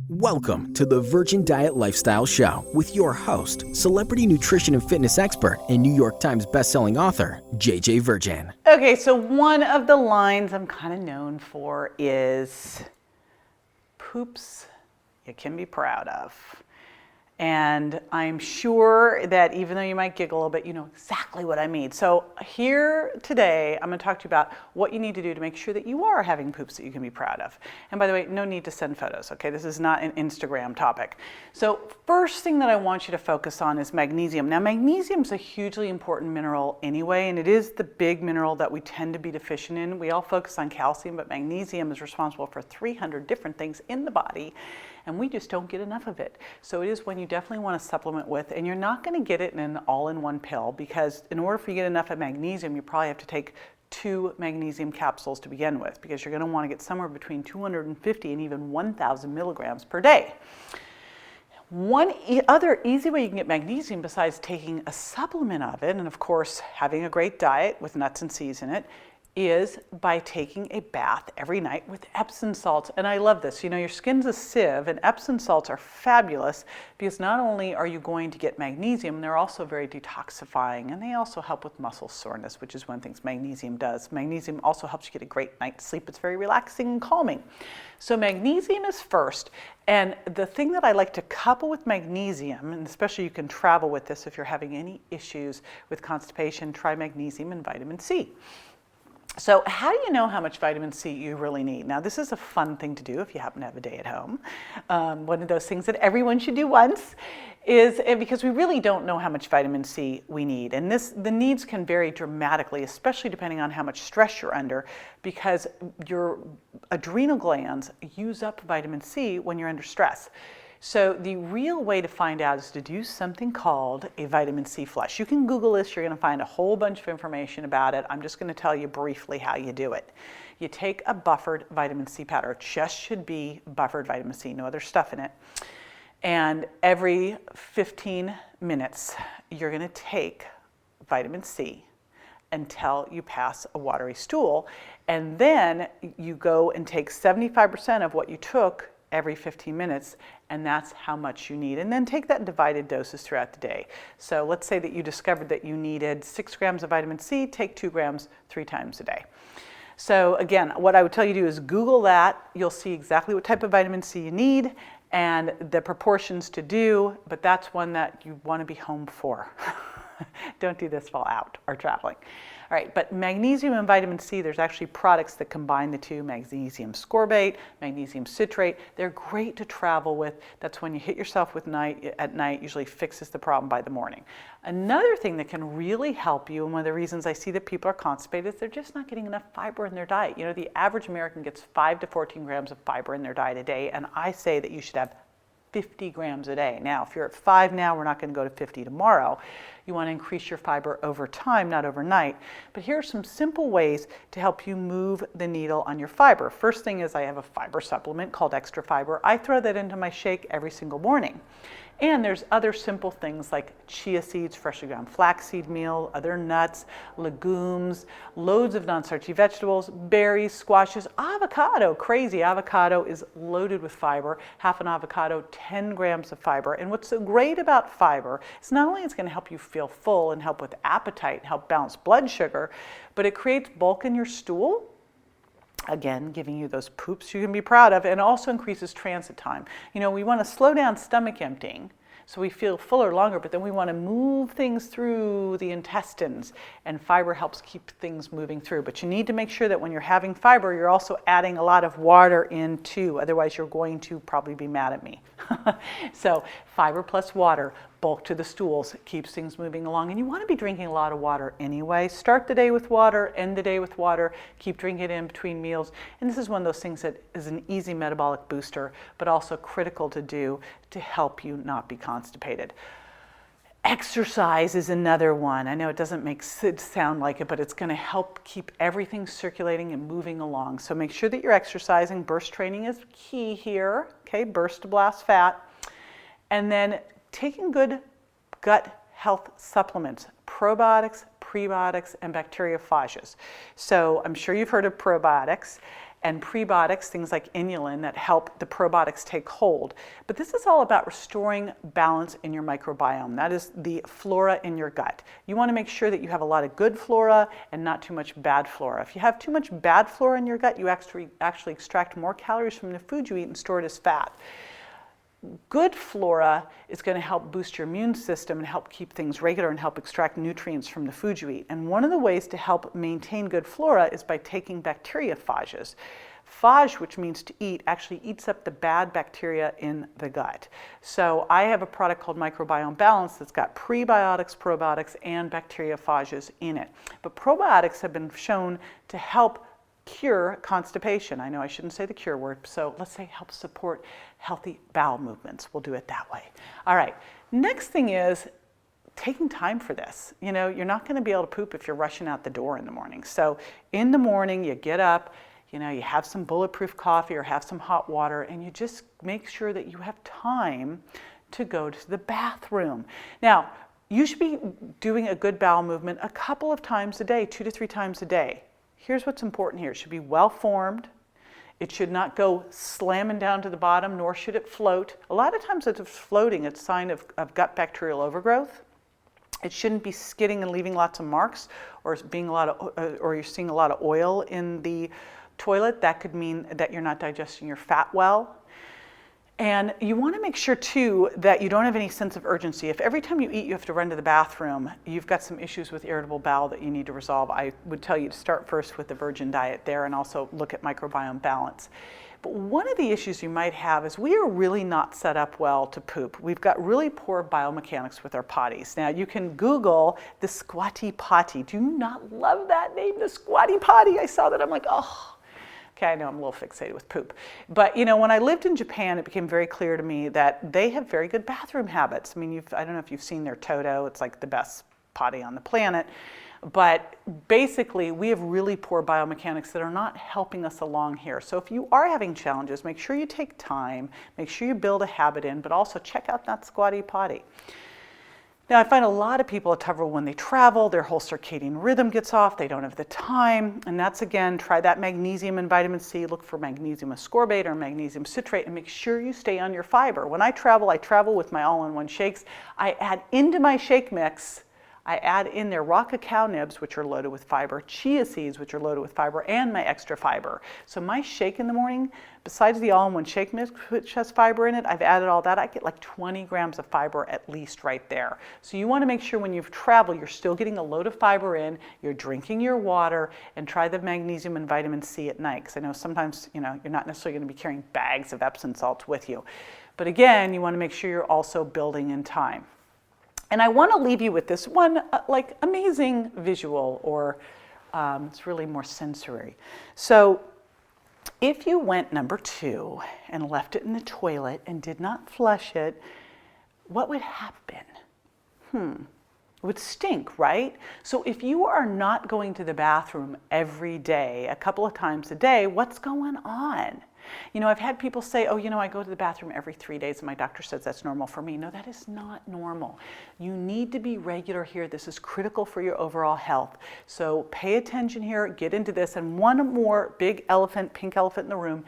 Welcome to the Virgin Diet Lifestyle Show with your host, celebrity nutrition and fitness expert and New York Times bestselling author, JJ Virgin. Okay, so one of the lines I'm kind of known for is poops you can be proud of. And I'm sure that even though you might giggle a little bit, you know exactly what I mean. So here today, I'm going to talk to you about what you need to do to make sure that you are having poops that you can be proud of. And by the way, no need to send photos, okay? This is not an Instagram topic. So first thing that I want you to focus on is magnesium. Now, magnesium is a hugely important mineral anyway, and it is the big mineral that we tend to be deficient in. We all focus on calcium, but magnesium is responsible for 300 different things in the body, and we just don't get enough of it. So it is one you definitely want to supplement with, and you're not going to get it in an all-in-one pill, because in order for you to get enough of magnesium, you probably have to take 2 magnesium capsules to begin with, because you're going to want to get somewhere between 250 and even 1,000 milligrams per day. One other easy way you can get magnesium besides taking a supplement of it, and of course having a great diet with nuts and seeds in it, is by taking a bath every night with Epsom salts. And I love this. You know, your skin's a sieve, and Epsom salts are fabulous because not only are you going to get magnesium, they're also very detoxifying, and they also help with muscle soreness, which is one thing magnesium does. Magnesium also helps you get a great night's sleep. It's very relaxing and calming. So magnesium is first, and the thing that I like to couple with magnesium, and especially you can travel with this if you're having any issues with constipation, try magnesium and vitamin C. So how do you know how much vitamin C you really need? Now, this is a fun thing to do if you happen to have a day at home. One of those things that everyone should do once is because we really don't know how much vitamin C we need. And the needs can vary dramatically, especially depending on how much stress you're under, because your adrenal glands use up vitamin C when you're under stress. So the real way to find out is to do something called a vitamin C flush. You can Google this. You're going to find a whole bunch of information about it. I'm just going to tell you briefly how you do it. You take a buffered vitamin C powder. It just should be buffered vitamin C, no other stuff in it. And every 15 minutes, you're going to take vitamin C until you pass a watery stool. And then you go and take 75% of what you took every 15 minutes, and that's how much you need. And then take that in divided doses throughout the day. So let's say that you discovered that you needed 6 grams of vitamin C, take 2 grams 3 times a day. So again, what I would tell you to do is Google that. You'll see exactly what type of vitamin C you need and the proportions to do, but that's one that you want to be home for. Don't do this while out or traveling. All right, but magnesium and vitamin C, there's actually products that combine the two, magnesium sorbate, magnesium citrate. They're great to travel with. That's when you hit yourself at night, usually fixes the problem by the morning. Another thing that can really help you, and one of the reasons I see that people are constipated, is they're just not getting enough fiber in their diet. You know, the average American gets 5 to 14 grams of fiber in their diet a day, and I say that you should have 50 grams a day. Now, if you're at 5 now, we're not going to go to 50 tomorrow. You want to increase your fiber over time, not overnight. But here are some simple ways to help you move the needle on your fiber. First thing is I have a fiber supplement called Extra Fiber. I throw that into my shake every single morning. And there's other simple things like chia seeds, freshly ground flaxseed meal, other nuts, legumes, loads of non-starchy vegetables, berries, squashes, avocado. Crazy, avocado is loaded with fiber. Half an avocado, 10 grams of fiber. And what's so great about fiber is not only it's going to help you feel full and help with appetite, help balance blood sugar, but it creates bulk in your stool. Again, giving you those poops you can be proud of, and also increases transit time. You know, we want to slow down stomach emptying so we feel fuller longer, but then we want to move things through the intestines, and fiber helps keep things moving through. But you need to make sure that when you're having fiber, you're also adding a lot of water in too, otherwise you're going to probably be mad at me. So fiber plus water, bulk to the stools, keeps things moving along, and you want to be drinking a lot of water anyway. Start the day with water, end the day with water, keep drinking it in between meals, and this is one of those things that is an easy metabolic booster, but also critical to do to help you not be constipated. Exercise is another one. I know it doesn't make it sound like it, but it's going to help keep everything circulating and moving along. So make sure that you're exercising. Burst training is key here. Okay, burst to blast fat. And then taking good gut health supplements, probiotics, prebiotics, and bacteriophages. So I'm sure you've heard of probiotics. and prebiotics, things like inulin, that help the probiotics take hold. But this is all about restoring balance in your microbiome. That is the flora in your gut. You want to make sure that you have a lot of good flora and not too much bad flora. If you have too much bad flora in your gut, you actually extract more calories from the food you eat and store it as fat. Good flora is going to help boost your immune system and help keep things regular and help extract nutrients from the food you eat. And one of the ways to help maintain good flora is by taking bacteriophages. Phage, which means to eat, actually eats up the bad bacteria in the gut. So I have a product called Microbiome Balance that's got prebiotics, probiotics, and bacteriophages in it. But probiotics have been shown to help cure constipation. I know I shouldn't say the cure word, so let's say help support healthy bowel movements. We'll do it that way. All right, next thing is taking time for this. You know, you're not going to be able to poop if you're rushing out the door in the morning. So in the morning, you get up, you know, you have some bulletproof coffee or have some hot water, and you just make sure that you have time to go to the bathroom. Now, you should be doing a good bowel movement a couple of times a day, 2 to 3 times a day. Here's what's important here. It should be well formed. It should not go slamming down to the bottom, nor should it float. A lot of times if it's floating, it's a sign of gut bacterial overgrowth. It shouldn't be skidding and leaving lots of marks, or you're seeing a lot of oil in the toilet. That could mean that you're not digesting your fat well. And you want to make sure too that you don't have any sense of urgency. If every time you eat you have to run to the bathroom, you've got some issues with irritable bowel that you need to resolve. I would tell you to start first with the virgin diet there and also look at microbiome balance. But one of the issues you might have is we are really not set up well to poop. We've got really poor biomechanics with our potties. Now you can Google the squatty potty. Do you not love that name, the squatty potty? I saw that, I'm like, oh. Okay, I know I'm a little fixated with poop. But you know, when I lived in Japan, it became very clear to me that they have very good bathroom habits. I mean, I don't know if you've seen their Toto. It's like the best potty on the planet. But basically, we have really poor biomechanics that are not helping us along here. So if you are having challenges, make sure you take time, make sure you build a habit in, but also check out that squatty potty. Now, I find a lot of people have trouble when they travel, their whole circadian rhythm gets off, they don't have the time, and that's, again, try that magnesium and vitamin C, look for magnesium ascorbate or magnesium citrate, and make sure you stay on your fiber. When I travel with my all-in-one shakes. I add into my shake mix, I add in there raw cacao nibs, which are loaded with fiber, chia seeds, which are loaded with fiber, and my extra fiber. So my shake in the morning, besides the all-in-one shake mix, which has fiber in it, I've added all that. I get like 20 grams of fiber at least right there. So you want to make sure when you travel, you're still getting a load of fiber in, you're drinking your water, and try the magnesium and vitamin C at night. Because I know sometimes, you know, you're not necessarily going to be carrying bags of Epsom salts with you. But again, you want to make sure you're also building in time. And I want to leave you with this one like amazing visual, or it's really more sensory. So if you went number 2 and left it in the toilet and did not flush it, what would happen? It would stink, right? So if you are not going to the bathroom every day, a couple of times a day, what's going on? You know, I've had people say, oh, you know, I go to the bathroom every 3 days and my doctor says that's normal for me. No, that is not normal. You need to be regular here. This is critical for your overall health. So pay attention here, get into this. And one more big elephant, pink elephant in the room.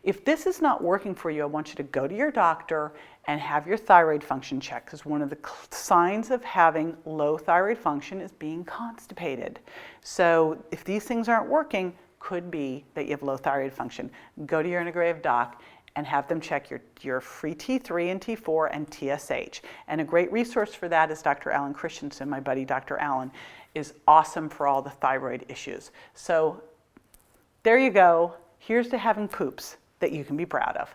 If this is not working for you, I want you to go to your doctor and have your thyroid function checked, because one of the signs of having low thyroid function is being constipated. So if these things aren't working, could be that you have low thyroid function. Go to your integrative doc and have them check your free T3 and T4 and TSH. And a great resource for that is Dr. Alan Christensen, my buddy Dr. Alan, is awesome for all the thyroid issues. So there you go. Here's to having poops that you can be proud of.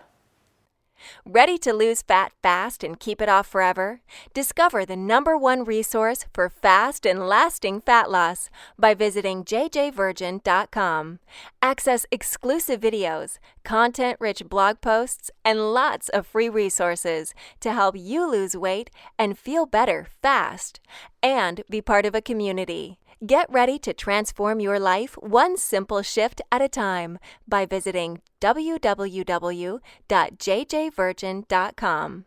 Ready to lose fat fast and keep it off forever? Discover the #1 resource for fast and lasting fat loss by visiting jjvirgin.com. Access exclusive videos, content-rich blog posts, and lots of free resources to help you lose weight and feel better fast, and be part of a community. Get ready to transform your life one simple shift at a time by visiting www.jjvirgin.com.